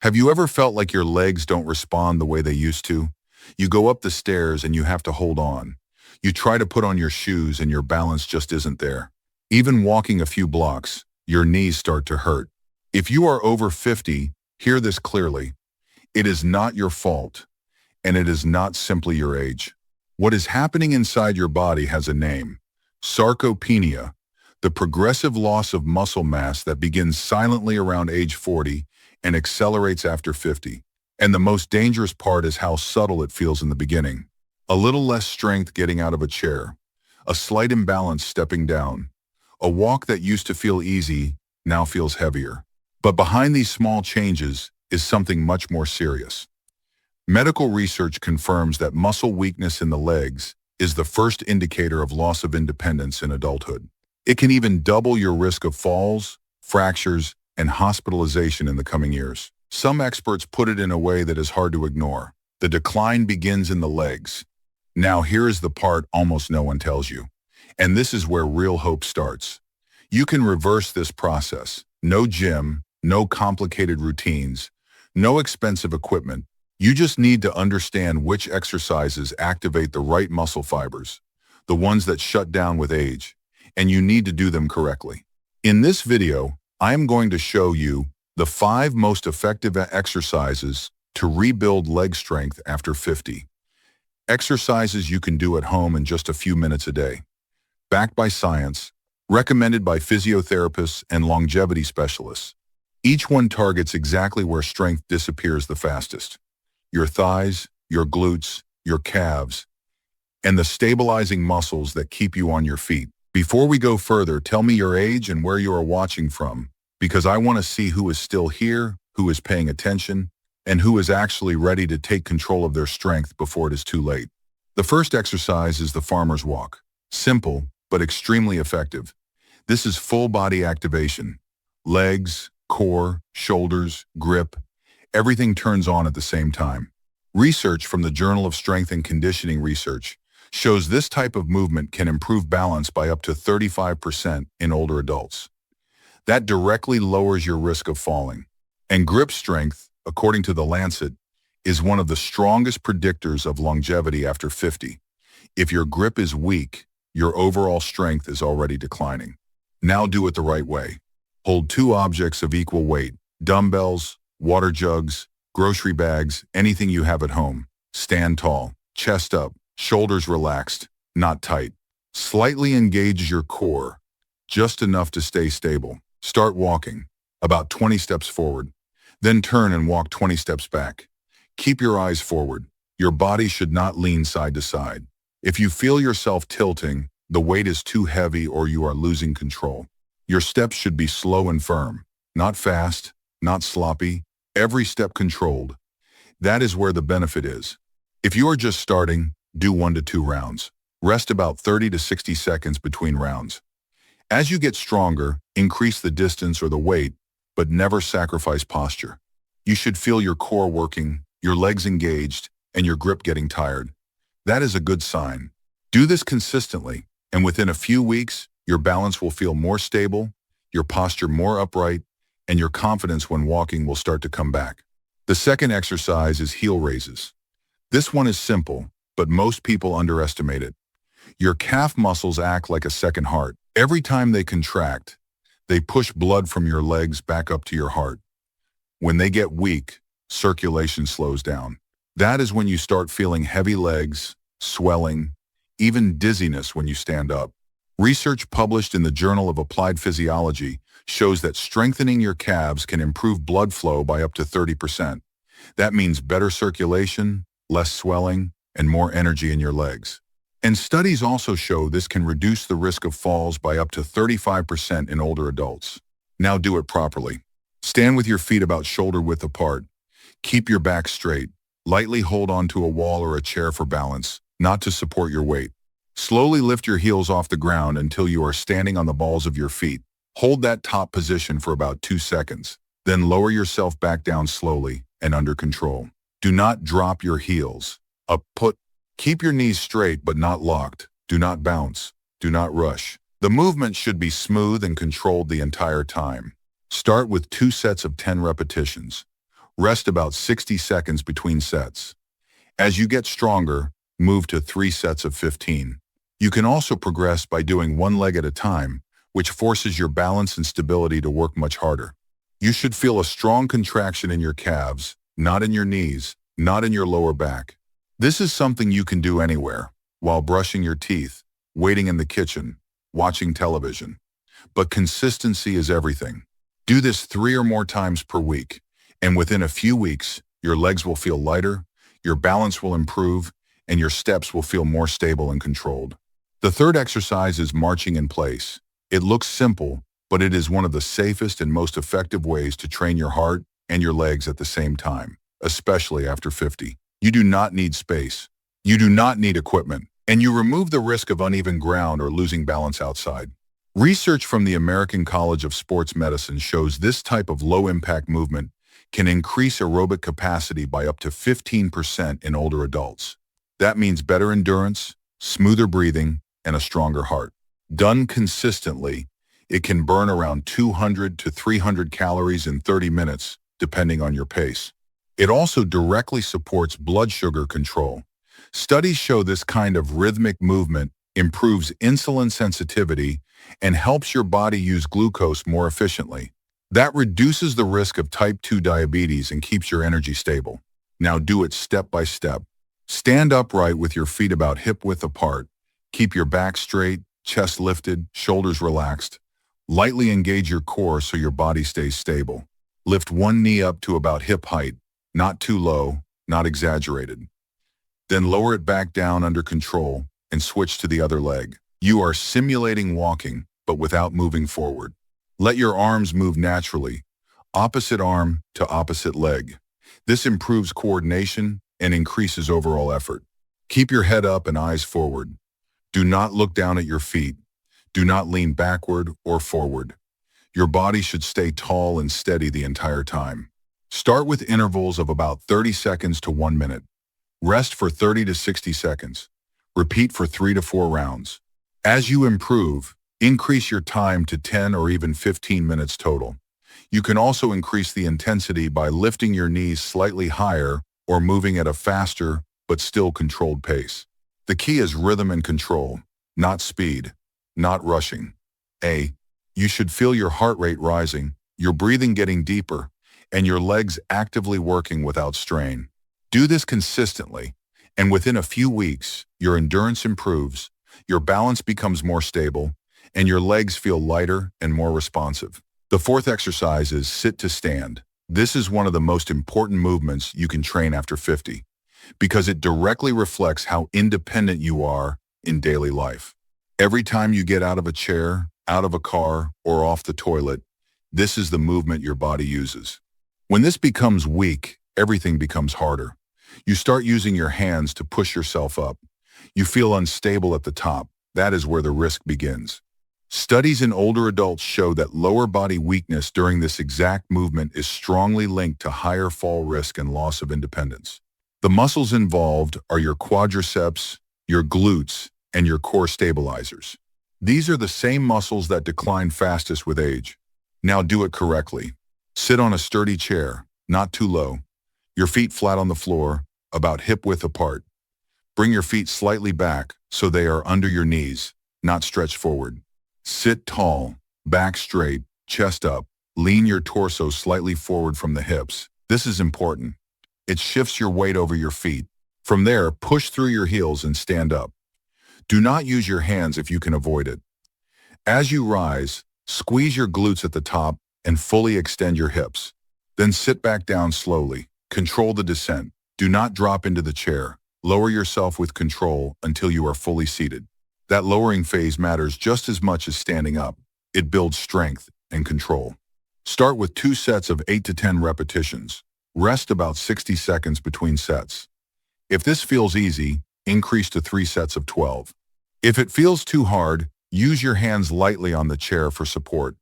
Have you ever felt like your legs don't respond the way they used to? You go up the stairs and you have to hold on. You try to put on your shoes and your balance just isn't there. Even walking a few blocks, your knees start to hurt. If you are over 50, hear this clearly. It is not your fault, and it is not simply your age. What is happening inside your body has a name: sarcopenia, the progressive loss of muscle mass that begins silently around age 40 and accelerates after 50. And the most dangerous part is how subtle it feels in the beginning. A little less strength getting out of a chair, a slight imbalance stepping down, a walk that used to feel easy now feels heavier. But behind these small changes is something much more serious. Medical research confirms that muscle weakness in the legs is the first indicator of loss of independence in adulthood. It can even double your risk of falls, fractures, and hospitalization in the coming years. Some experts put it in a way that is hard to ignore. The decline begins in the legs. Now here is the part almost no one tells you. And this is where real hope starts. You can reverse this process. No gym, no complicated routines, no expensive equipment. You just need to understand which exercises activate the right muscle fibers, the ones that shut down with age, and you need to do them correctly. In this video, I am going to show you the 5 most effective exercises to rebuild leg strength after 50. Exercises you can do at home in just a few minutes a day. Backed by science, recommended by physiotherapists and longevity specialists. Each one targets exactly where strength disappears the fastest: your thighs, your glutes, your calves, and the stabilizing muscles that keep you on your feet. Before we go further, tell me your age and where you are watching from, because I want to see who is still here, who is paying attention, and who is actually ready to take control of their strength before it is too late. The first exercise is the farmer's walk. Simple, but extremely effective. This is full body activation. Legs, core, shoulders, grip, everything turns on at the same time. Research from the Journal of Strength and Conditioning Research shows this type of movement can improve balance by up to 35% in older adults. That directly lowers your risk of falling. And grip strength, according to The Lancet, is one of the strongest predictors of longevity after 50. If your grip is weak, your overall strength is already declining. Now do it the right way. Hold 2 objects of equal weight: dumbbells, water jugs, grocery bags, anything you have at home. Stand tall, chest up, shoulders relaxed, not tight. Slightly engage your core, just enough to stay stable. Start walking, about 20 steps forward. Then turn and walk 20 steps back. Keep your eyes forward. Your body should not lean side to side. If you feel yourself tilting, the weight is too heavy or you are losing control. Your steps should be slow and firm, not fast, not sloppy, every step controlled. That is where the benefit is. If you are just starting, do 1 to 2 rounds. Rest about 30 to 60 seconds between rounds. As you get stronger, increase the distance or the weight, but never sacrifice posture. You should feel your core working, your legs engaged, and your grip getting tired. That is a good sign. Do this consistently, and within a few weeks, your balance will feel more stable, your posture more upright, and your confidence when walking will start to come back. The second exercise is heel raises. This one is simple, but most people underestimate it. Your calf muscles act like a second heart. Every time they contract, they push blood from your legs back up to your heart. When they get weak, circulation slows down. That is when you start feeling heavy legs, swelling, even dizziness when you stand up. Research published in the Journal of Applied Physiology shows that strengthening your calves can improve blood flow by up to 30%. That means better circulation, less swelling, and more energy in your legs. And studies also show this can reduce the risk of falls by up to 35% in older adults. Now do it properly. Stand with your feet about shoulder width apart. Keep your back straight. Lightly hold onto a wall or a chair for balance, not to support your weight. Slowly lift your heels off the ground until you are standing on the balls of your feet. Hold that top position for about 2 seconds. Then lower yourself back down slowly and under control. Do not drop your heels. Keep your knees straight but not locked. Do not bounce. Do not rush. The movement should be smooth and controlled the entire time. Start with 2 sets of 10 repetitions. Rest about 60 seconds between sets. As you get stronger, move to 3 sets of 15. You can also progress by doing one leg at a time, which forces your balance and stability to work much harder. You should feel a strong contraction in your calves, not in your knees, not in your lower back. This is something you can do anywhere, while brushing your teeth, waiting in the kitchen, watching television. But consistency is everything. Do this 3 or more times per week, and within a few weeks, your legs will feel lighter, your balance will improve, and your steps will feel more stable and controlled. The third exercise is marching in place. It looks simple, but it is one of the safest and most effective ways to train your heart and your legs at the same time, especially after 50. You do not need space. You do not need equipment, and you remove the risk of uneven ground or losing balance outside. Research from the American College of Sports Medicine shows this type of low-impact movement can increase aerobic capacity by up to 15% in older adults. That means better endurance, smoother breathing, and a stronger heart. Done consistently, it can burn around 200 to 300 calories in 30 minutes, depending on your pace. It also directly supports blood sugar control. Studies show this kind of rhythmic movement improves insulin sensitivity and helps your body use glucose more efficiently. That reduces the risk of type 2 diabetes and keeps your energy stable. Now do it step by step. Stand upright with your feet about hip-width apart. Keep your back straight, chest lifted, shoulders relaxed. Lightly engage your core so your body stays stable. Lift one knee up to about hip height, not too low, not exaggerated. Then lower it back down under control and switch to the other leg. You are simulating walking, but without moving forward. Let your arms move naturally, opposite arm to opposite leg. This improves coordination and increases overall effort. Keep your head up and eyes forward. Do not look down at your feet. Do not lean backward or forward. Your body should stay tall and steady the entire time. Start with intervals of about 30 seconds to 1 minute. Rest for 30 to 60 seconds. Repeat for 3 to 4 rounds. As you improve, increase your time to 10 or even 15 minutes total. You can also increase the intensity by lifting your knees slightly higher or moving at a faster but still controlled pace. The key is rhythm and control, not speed, not rushing. You should feel your heart rate rising, your breathing getting deeper, and your legs actively working without strain. Do this consistently, and within a few weeks, your endurance improves, your balance becomes more stable, and your legs feel lighter and more responsive. The fourth exercise is sit to stand. This is one of the most important movements you can train after 50, because it directly reflects how independent you are in daily life. Every time you get out of a chair, out of a car, or off the toilet, this is the movement your body uses. When this becomes weak, everything becomes harder. You start using your hands to push yourself up. You feel unstable at the top. That is where the risk begins. Studies in older adults show that lower body weakness during this exact movement is strongly linked to higher fall risk and loss of independence. The muscles involved are your quadriceps, your glutes, and your core stabilizers. These are the same muscles that decline fastest with age. Now do it correctly. Sit on a sturdy chair, not too low. Your feet flat on the floor, about hip-width apart. Bring your feet slightly back so they are under your knees, not stretched forward. Sit tall, back straight, chest up. Lean your torso slightly forward from the hips. This is important. It shifts your weight over your feet. From there, push through your heels and stand up. Do not use your hands if you can avoid it. As you rise, squeeze your glutes at the top and fully extend your hips. Then sit back down slowly. Control the descent. Do not drop into the chair. Lower yourself with control until you are fully seated. That lowering phase matters just as much as standing up. It builds strength and control. Start with 2 sets of 8 to 10 repetitions. Rest about 60 seconds between sets. If this feels easy, increase to 3 sets of 12. If it feels too hard, use your hands lightly on the chair for support.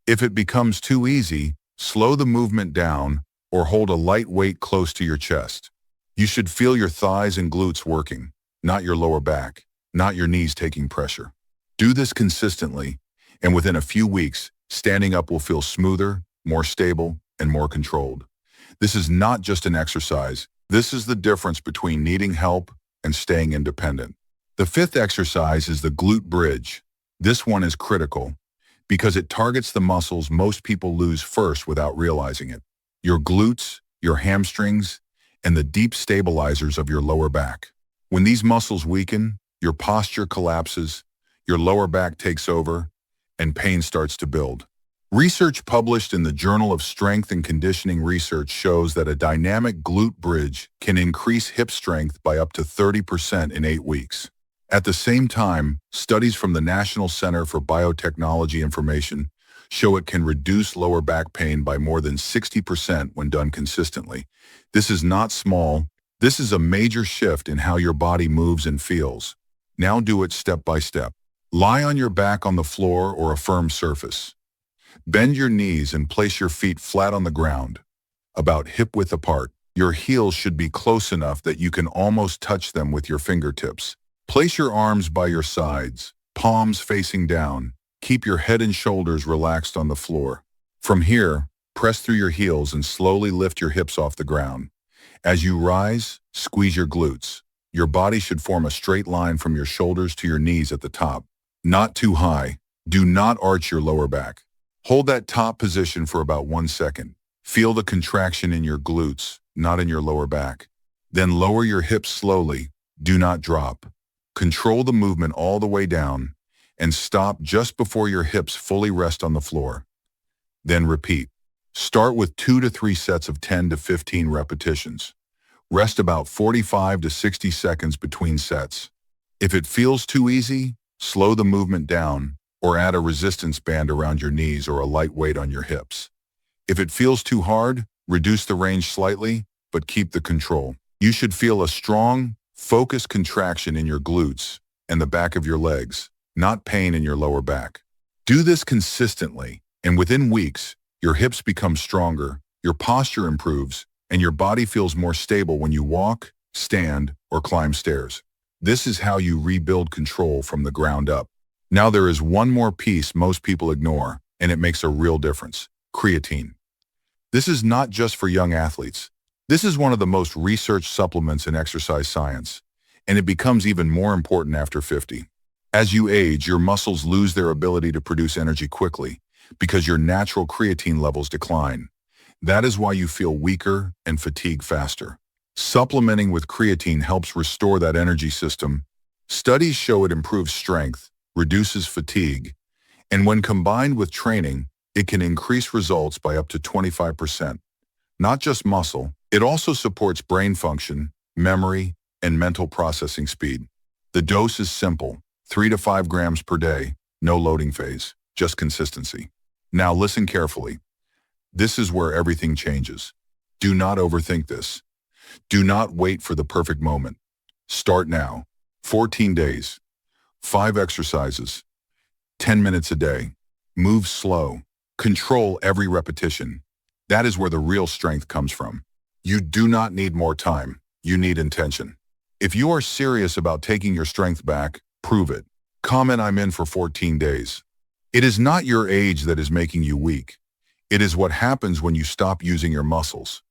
If it becomes too easy, slow the movement down or hold a light weight close to your chest. You should feel your thighs and glutes working, not your lower back, not your knees taking pressure. Do this consistently, and within a few weeks, standing up will feel smoother, more stable, and more controlled. This is not just an exercise. This is the difference between needing help and staying independent. The fifth exercise is the glute bridge. This one is critical because it targets the muscles most people lose first without realizing it. Your glutes, your hamstrings, and the deep stabilizers of your lower back. When these muscles weaken, your posture collapses, your lower back takes over, and pain starts to build. Research published in the Journal of Strength and Conditioning Research shows that a dynamic glute bridge can increase hip strength by up to 30% in 8 weeks. At the same time, studies from the National Center for Biotechnology Information show it can reduce lower back pain by more than 60% when done consistently. This is not small. This is a major shift in how your body moves and feels. Now do it step by step. Lie on your back on the floor or a firm surface. Bend your knees and place your feet flat on the ground, about hip-width apart. Your heels should be close enough that you can almost touch them with your fingertips. Place your arms by your sides, palms facing down. Keep your head and shoulders relaxed on the floor. From here, press through your heels and slowly lift your hips off the ground. As you rise, squeeze your glutes. Your body should form a straight line from your shoulders to your knees at the top. Not too high. Do not arch your lower back. Hold that top position for about 1 second. Feel the contraction in your glutes, not in your lower back. Then lower your hips slowly. Do not drop. Control the movement all the way down and stop just before your hips fully rest on the floor. Then repeat. Start with 2 to 3 sets of 10 to 15 repetitions. Rest about 45 to 60 seconds between sets. If it feels too easy, slow the movement down or add a resistance band around your knees or a light weight on your hips. If it feels too hard, reduce the range slightly, but keep the control. You should feel a strong, focused contraction in your glutes and the back of your legs, not pain in your lower back. Do this consistently, and within weeks, your hips become stronger, your posture improves, and your body feels more stable when you walk, stand, or climb stairs. This is how you rebuild control from the ground up. Now there is one more piece most people ignore, and it makes a real difference: creatine. This is not just for young athletes. This is one of the most researched supplements in exercise science, and it becomes even more important after 50. As you age, your muscles lose their ability to produce energy quickly because your natural creatine levels decline. That is why you feel weaker and fatigue faster. Supplementing with creatine helps restore that energy system. Studies show it improves strength, reduces fatigue, and when combined with training, it can increase results by up to 25%. Not just muscle, it also supports brain function, memory, and mental processing speed. The dose is simple: 3 to 5 grams per day, no loading phase, just consistency. Now listen carefully. This is where everything changes. Do not overthink this. Do not wait for the perfect moment. Start now. 14 days, 5 exercises, 10 minutes a day. Move slow. Control every repetition. That is where the real strength comes from. You do not need more time. You need intention. If you are serious about taking your strength back, prove it. Comment "I'm in for 14 days." It is not your age that is making you weak. It is what happens when you stop using your muscles.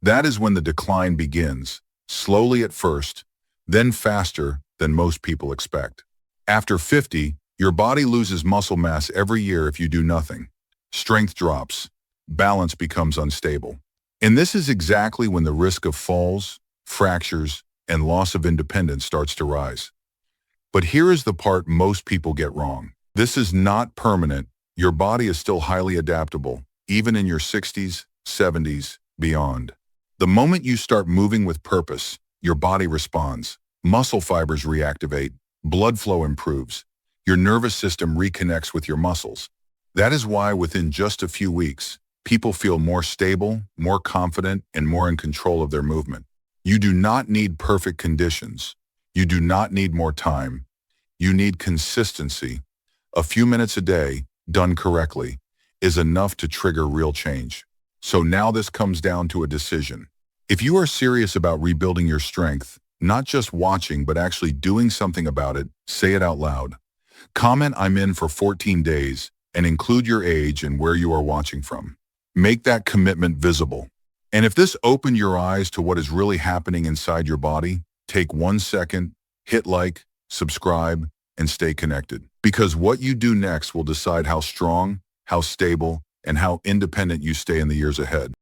That is when the decline begins, slowly at first, then faster than most people expect. After 50, your body loses muscle mass every year if you do nothing. Strength drops, balance becomes unstable. And this is exactly when the risk of falls, fractures, and loss of independence starts to rise. But here is the part most people get wrong. This is not permanent. Your body is still highly adaptable, even in your 60s, 70s, beyond. The moment you start moving with purpose, your body responds. Muscle fibers reactivate, blood flow improves, your nervous system reconnects with your muscles. That is why within just a few weeks, people feel more stable, more confident, and more in control of their movement. You do not need perfect conditions. You do not need more time. You need consistency. A few minutes a day, done correctly, is enough to trigger real change. So now this comes down to a decision. If you are serious about rebuilding your strength, not just watching but actually doing something about it, say it out loud. Comment "I'm in for 14 days" and include your age and where you are watching from. Make that commitment visible. And if this opened your eyes to what is really happening inside your body, take 1 second, hit like, subscribe, and stay connected. Because what you do next will decide how strong, how stable, and how independent you stay in the years ahead.